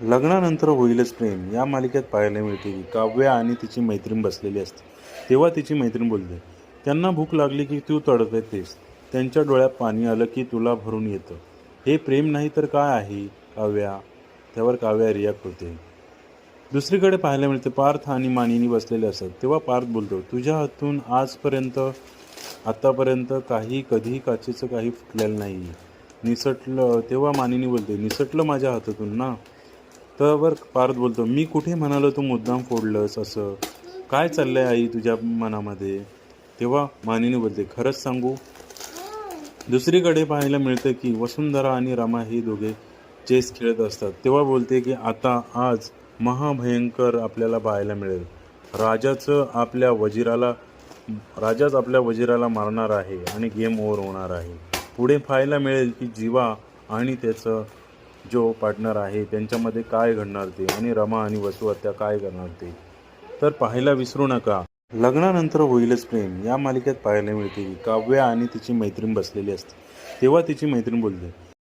लग्नानंतर होईलच प्रेम या मालिकेत पाहायला मिळते की काव्या आणि तिची मैत्रीण बसलेली असते. तेव्हा तिची मैत्रीण बोलते, त्यांना भूक लागली की तू तडफतेस, त्यांच्या डोळ्यात पाणी आलं की तुला भरून येतं. हे प्रेम नाही तर काय आहे काव्या? त्यावर काव्या रिॲक्ट होते. दुसरीकडे पाहायला मिळते पार्थ आणि मानिनी बसलेले असतात. तेव्हा पार्थ बोलतो, तुझ्या हातून आतापर्यंत कधीही काचेचं काही फुटलेलं नाही. निसटलं. तेव्हा मानिनी बोलते, निसटलं माझ्या हातातून ना. तर पार्थ बोलतो, मी कुठे म्हणालो तू मुद्दाम फोडलंस असं? काय चाललंय आई तुझ्या मनामध्ये? तेव्हा मानिनी बोलते, खरंच सांगू? दुसरीकडे पाहायला मिळतं की वसुंधरा आणि रमा हे दोघे चेस खेळत असतात. तेव्हा बोलते की आज महाभयंकर आपल्याला पाहायला मिळेल. राजाचं आपल्या वजिराला राजाच आपल्या वजिराला मारणार आहे आणि गेम ओव्हर होणार आहे. पुढे पाहायला मिळेल की जीवा आणि त्याचं जो पार्टनर आहे त्यांच्यामध्ये काय घडणार ते, आणि रमा आणि वसू हत्या काय करणार ते तर पाहायला विसरू नका. लग्नानंतर होईलच प्रेम या मालिकेत पाहायला मिळते की काव्या आणि तिची मैत्रीण बसलेली असते. तेव्हा तिची मैत्रीण बोलते,